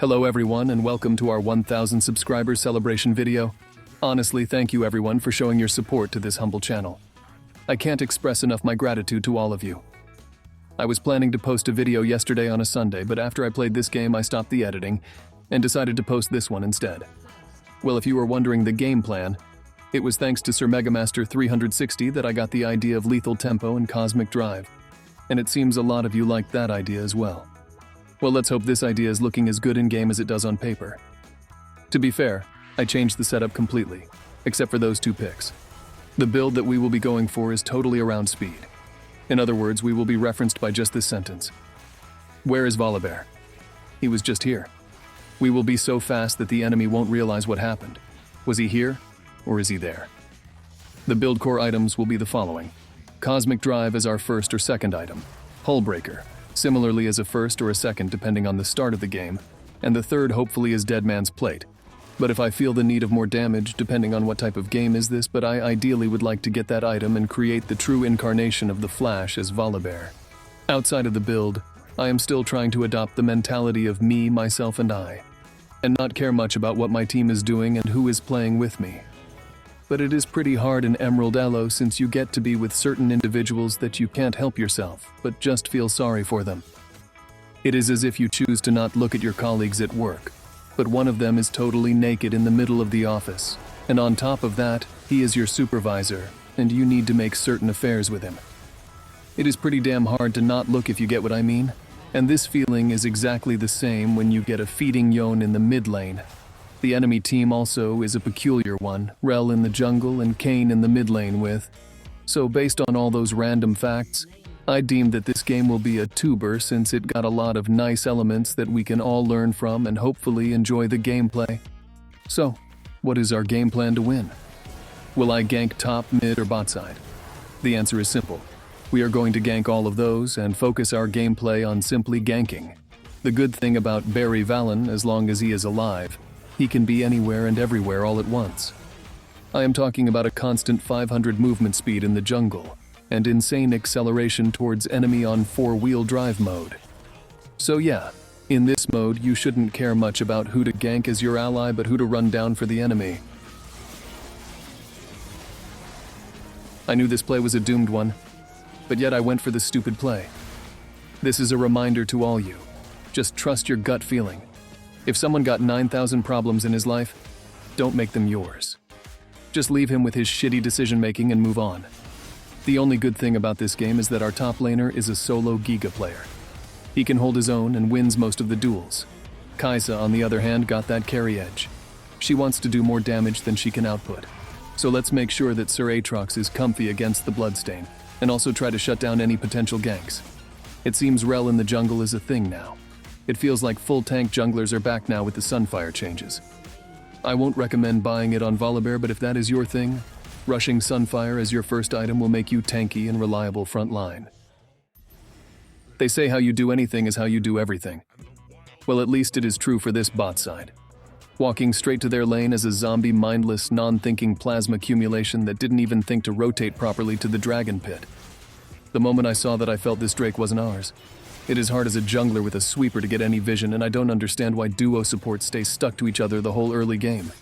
Hello everyone and welcome to our 1000 subscribers celebration video. Honestly, thank you everyone for showing your support to this humble channel. I can't express enough my gratitude to all of you. I was planning to post a video yesterday on a Sunday, but after I played this game I stopped the editing and decided to post this one instead. Well, if you were wondering the game plan, it was thanks to Sir Megamaster 360 that I got the idea of lethal tempo and cosmic drive. And it seems a lot of you liked that idea as well. Well, let's hope this idea is looking as good in-game as it does on paper. To be fair, I changed the setup completely, except for those two picks. The build that we will be going for is totally around speed. In other words, we will be referenced by just this sentence. Where is Volibear? He was just here. We will be so fast that the enemy won't realize what happened. Was he here, or is he there? The build core items will be the following. Cosmic Drive is our first or second item. Hull Breaker, similarly as a first or a second depending on the start of the game, and the third hopefully is Dead Man's Plate. But if I feel the need of more damage, depending on what type of game is this, but I ideally would like to get that item and create the true incarnation of the Flash as Volibear. Outside of the build, I am still trying to adopt the mentality of me, myself, and I, and not care much about what my team is doing and who is playing with me. But it is pretty hard in Emerald Elo since you get to be with certain individuals that you can't help yourself, but just feel sorry for them. It is as if you choose to not look at your colleagues at work, but one of them is totally naked in the middle of the office, and on top of that, he is your supervisor, and you need to make certain affairs with him. It is pretty damn hard to not look if you get what I mean, and this feeling is exactly the same when you get a feeding Yone in the mid lane. The enemy team also is a peculiar one, Rel in the jungle and Kayn in the mid lane with. So based on all those random facts, I deemed that this game will be a tuber since it got a lot of nice elements that we can all learn from and hopefully enjoy the gameplay. So, what is our game plan to win? Will I gank top, mid, or bot side? The answer is simple. We are going to gank all of those and focus our gameplay on simply ganking. The good thing about Barry Vallon, as long as he is alive, he can be anywhere and everywhere all at once. I am talking about a constant 500 movement speed in the jungle and insane acceleration towards enemy on 4-wheel drive mode. So yeah, in this mode you shouldn't care much about who to gank as your ally but who to run down for the enemy. I knew this play was a doomed one, but yet I went for the stupid play. This is a reminder to all you. Just trust your gut feeling. If someone got 9,000 problems in his life, don't make them yours. Just leave him with his shitty decision-making and move on. The only good thing about this game is that our top laner is a solo Giga player. He can hold his own and wins most of the duels. Kai'Sa, on the other hand, got that carry edge. She wants to do more damage than she can output. So let's make sure that Sir Aatrox is comfy against the Bloodstain, and also try to shut down any potential ganks. It seems Rel in the jungle is a thing now. It feels like full tank junglers are back now with the Sunfire changes. I won't recommend buying it on Volibear, but if that is your thing, rushing Sunfire as your first item will make you tanky and reliable front line. They say how you do anything is how you do everything. Well, at least it is true for this bot side. Walking straight to their lane as a zombie, mindless, non-thinking plasma accumulation that didn't even think to rotate properly to the dragon pit. The moment I saw that, I felt this Drake wasn't ours. It is hard as a jungler with a sweeper to get any vision, and I don't understand why duo supports stay stuck to each other the whole early game.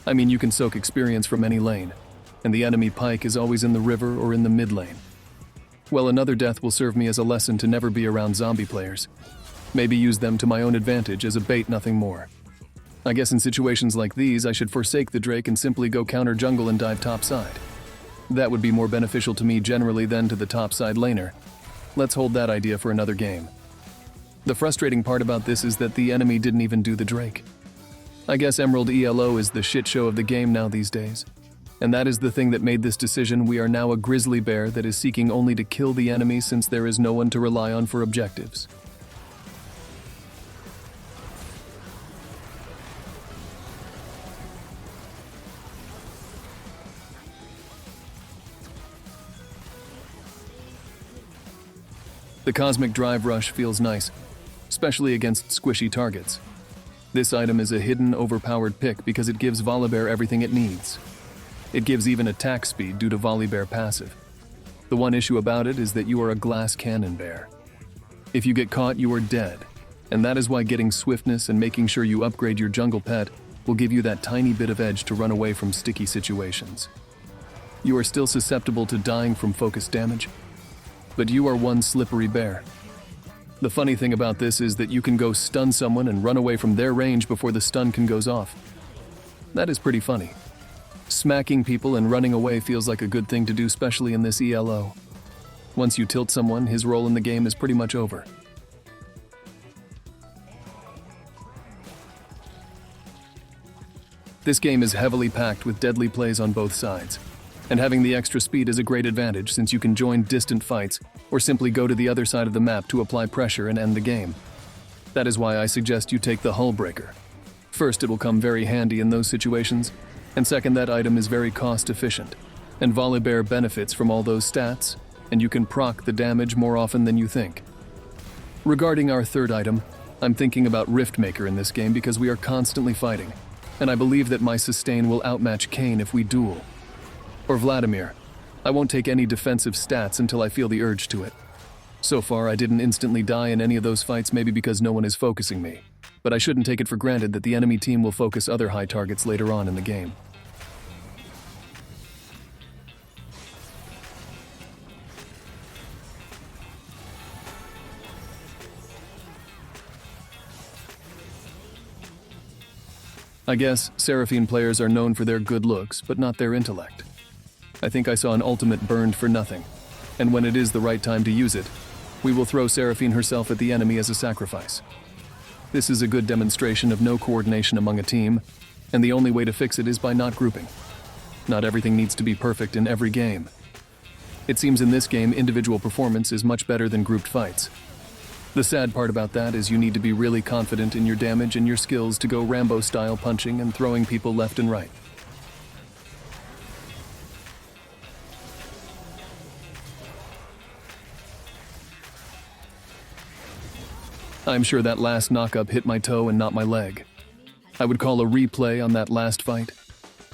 I mean, you can soak experience from any lane, and the enemy pike is always in the river or in the mid lane. Well, another death will serve me as a lesson to never be around zombie players. Maybe use them to my own advantage as a bait, nothing more. I guess in situations like these, I should forsake the Drake and simply go counter jungle and dive top side. That would be more beneficial to me generally than to the top side laner. Let's hold that idea for another game. The frustrating part about this is that the enemy didn't even do the Drake. I guess Emerald ELO is the shit show of the game now these days. And that is the thing that made this decision. We are now a grizzly bear that is seeking only to kill the enemy since there is no one to rely on for objectives. The Cosmic Drive Rush feels nice, especially against squishy targets. This item is a hidden, overpowered pick because it gives Volibear everything it needs. It gives even attack speed due to Volibear passive. The one issue about it is that you are a glass cannon bear. If you get caught, you are dead. And that is why getting swiftness and making sure you upgrade your jungle pet will give you that tiny bit of edge to run away from sticky situations. You are still susceptible to dying from focus damage, but you are one slippery bear. The funny thing about this is that you can go stun someone and run away from their range before the stun goes off. That is pretty funny. Smacking people and running away feels like a good thing to do, especially in this ELO. Once you tilt someone, his role in the game is pretty much over. This game is heavily packed with deadly plays on both sides, and having the extra speed is a great advantage since you can join distant fights or simply go to the other side of the map to apply pressure and end the game. That is why I suggest you take the Hull Breaker. First, it will come very handy in those situations, and second, that item is very cost efficient, and Volibear benefits from all those stats, and you can proc the damage more often than you think. Regarding our third item, I'm thinking about Riftmaker in this game because we are constantly fighting, and I believe that my sustain will outmatch Kayn if we duel. Or Vladimir. I won't take any defensive stats until I feel the urge to it. So far, I didn't instantly die in any of those fights, maybe because no one is focusing me, but I shouldn't take it for granted that the enemy team will focus other high targets later on in the game. I guess Seraphine players are known for their good looks, but not their intellect. I think I saw an ultimate burned for nothing, and when it is the right time to use it, we will throw Seraphine herself at the enemy as a sacrifice. This is a good demonstration of no coordination among a team, and the only way to fix it is by not grouping. Not everything needs to be perfect in every game. It seems in this game individual performance is much better than grouped fights. The sad part about that is you need to be really confident in your damage and your skills to go Rambo-style punching and throwing people left and right. I'm sure that last knock-up hit my toe and not my leg. I would call a replay on that last fight.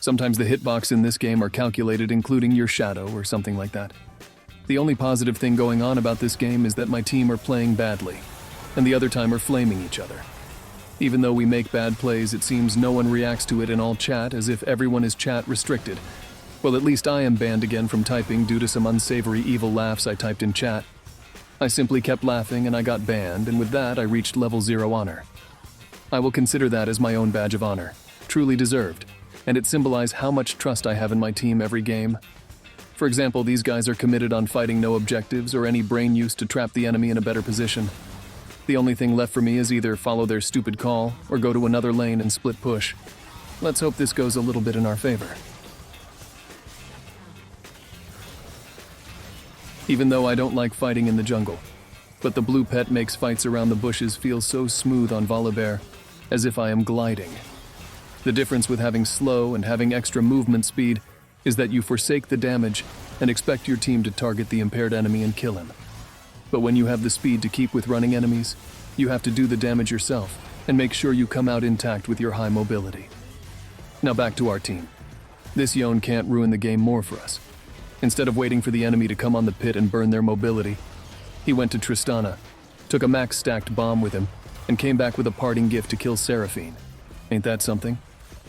Sometimes the hitbox in this game are calculated including your shadow or something like that. The only positive thing going on about this game is that my team are playing badly, and the other time are flaming each other. Even though we make bad plays, it seems no one reacts to it in all chat as if everyone is chat restricted. Well, at least I am banned again from typing due to some unsavory evil laughs I typed in chat. I simply kept laughing and I got banned, and with that I reached level 0 honor. I will consider that as my own badge of honor, truly deserved, and it symbolizes how much trust I have in my team every game. For example, these guys are committed on fighting no objectives or any brain use to trap the enemy in a better position. The only thing left for me is either follow their stupid call or go to another lane and split push. Let's hope this goes a little bit in our favor. Even though I don't like fighting in the jungle, but the blue pet makes fights around the bushes feel so smooth on Volibear, as if I am gliding. The difference with having slow and having extra movement speed is that you forsake the damage and expect your team to target the impaired enemy and kill him. But when you have the speed to keep with running enemies, you have to do the damage yourself and make sure you come out intact with your high mobility. Now back to our team. This Yone can't ruin the game more for us. Instead of waiting for the enemy to come on the pit and burn their mobility, he went to Tristana, took a max-stacked bomb with him, and came back with a parting gift to kill Seraphine. Ain't that something?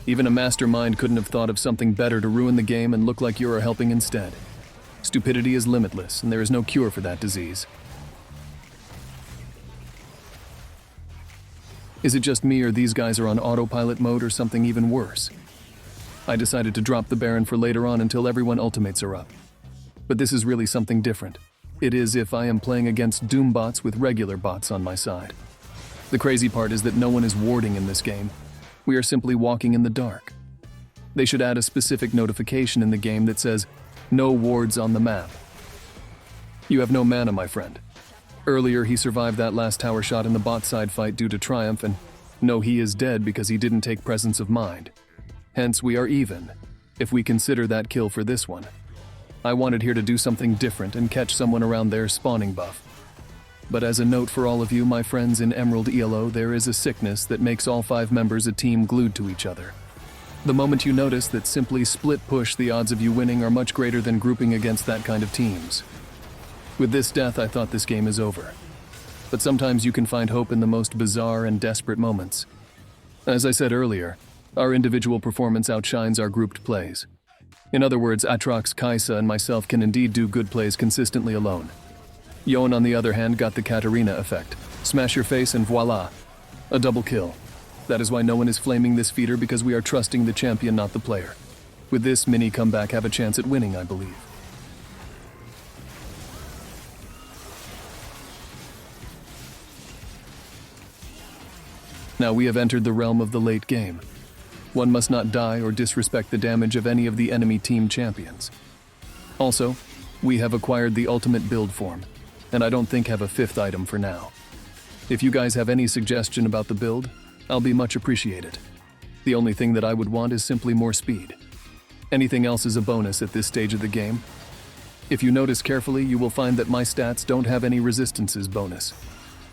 Even a mastermind couldn't have thought of something better to ruin the game and look like you are helping instead. Stupidity is limitless, and there is no cure for that disease. Is it just me or these guys are on autopilot mode or something even worse? I decided to drop the Baron for later on until everyone ultimates are up. But this is really something different. It is if I am playing against Doom bots with regular bots on my side. The crazy part is that no one is warding in this game. We are simply walking in the dark. They should add a specific notification in the game that says, "No wards on the map." You have no mana, my friend. Earlier, he survived that last tower shot in the bot side fight due to Triumph, and no, he is dead because he didn't take presence of mind. Hence, we are even, if we consider that kill for this one. I wanted here to do something different and catch someone around their spawning buff. But as a note for all of you, my friends in Emerald ELO, there is a sickness that makes all 5 members a team glued to each other. The moment you notice that simply split push, the odds of you winning are much greater than grouping against that kind of teams. With this death, I thought this game is over. but sometimes you can find hope in the most bizarre and desperate moments. As I said earlier, our individual performance outshines our grouped plays. In other words, Atrox, Kaisa, and myself can indeed do good plays consistently alone. Yon, on the other hand, got the Katarina effect. Smash your face and voila, a double kill. That is why no one is flaming this feeder, because we are trusting the champion, not the player. With this mini comeback, have a chance at winning, I believe. Now we have entered the realm of the late game. One must not die or disrespect the damage of any of the enemy team champions. Also, we have acquired the ultimate build form, and I don't think have a fifth item for now. If you guys have any suggestion about the build, I'll be much appreciated. The only thing that I would want is simply more speed. Anything else is a bonus at this stage of the game. If you notice carefully, you will find that my stats don't have any resistances bonus.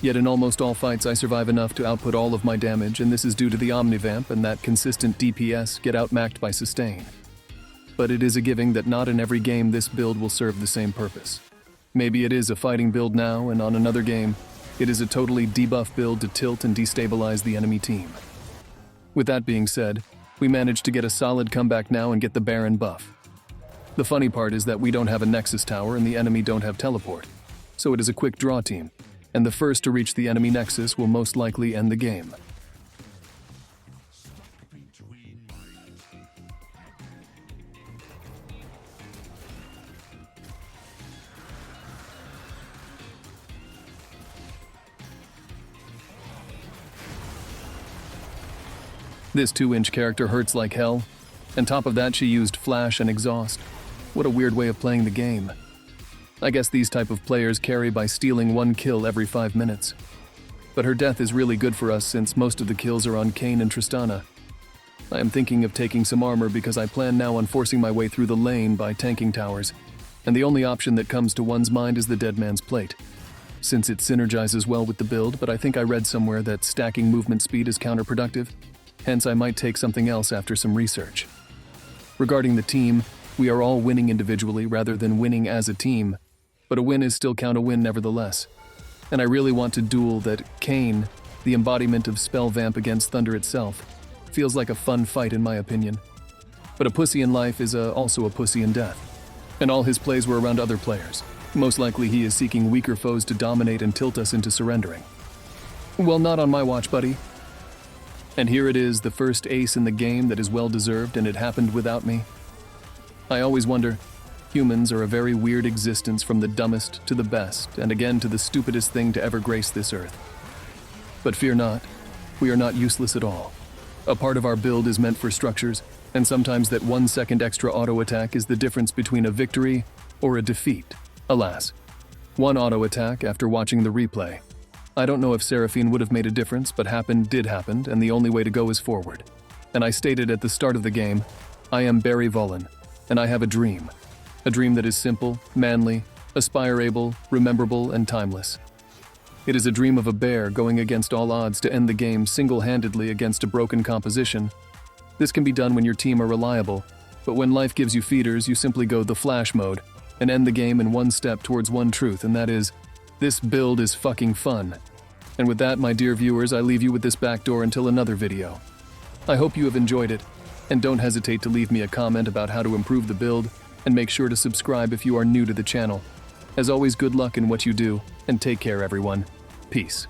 Yet in almost all fights I survive enough to output all of my damage, and this is due to the Omnivamp and that consistent DPS get outmaxed by sustain. But it is a giving that not in every game this build will serve the same purpose. Maybe it is a fighting build now, and on another game, it is a totally debuff build to tilt and destabilize the enemy team. With that being said, we managed to get a solid comeback now and get the Baron buff. The funny part is that we don't have a Nexus tower and the enemy don't have teleport, so it is a quick draw team, and the first to reach the enemy Nexus will most likely end the game. This 2-inch character hurts like hell, and top of that she used flash and exhaust. What a weird way of playing the game. I guess these type of players carry by stealing 1 kill every 5 minutes. But her death is really good for us since most of the kills are on Kayn and Tristana. I am thinking of taking some armor because I plan now on forcing my way through the lane by tanking towers, and the only option that comes to one's mind is the Dead Man's Plate, since it synergizes well with the build, but I think I read somewhere that stacking movement speed is counterproductive. Hence, I might take something else after some research. Regarding the team, we are all winning individually rather than winning as a team, but a win is still count a win nevertheless. And I really want to duel that Kayn, the embodiment of Spell Vamp against Thunder itself, feels like a fun fight in my opinion. But a pussy in life is also a pussy in death, and all his plays were around other players. Most likely he is seeking weaker foes to dominate and tilt us into surrendering. Well, not on my watch, buddy. And here it is, the first ace in the game that is well-deserved, and it happened without me. I always wonder, humans are a very weird existence, from the dumbest to the best, and again to the stupidest thing to ever grace this earth. But fear not, we are not useless at all. A part of our build is meant for structures, and sometimes that 1 second extra auto attack is the difference between a victory or a defeat. Alas, 1 auto attack after watching the replay. I don't know if Seraphine would have made a difference, but did happen, and the only way to go is forward. And I stated at the start of the game, I am Barry Volin, and I have a dream. A dream that is simple, manly, aspireable, rememberable, and timeless. It is a dream of a bear going against all odds to end the game single-handedly against a broken composition. This can be done when your team are reliable, but when life gives you feeders, you simply go the flash mode and end the game in 1 step towards one truth, and that is, this build is fucking fun. And with that, my dear viewers, I leave you with this backdoor until another video. I hope you have enjoyed it, and don't hesitate to leave me a comment about how to improve the build, and make sure to subscribe if you are new to the channel. As always, good luck in what you do, and take care everyone. Peace.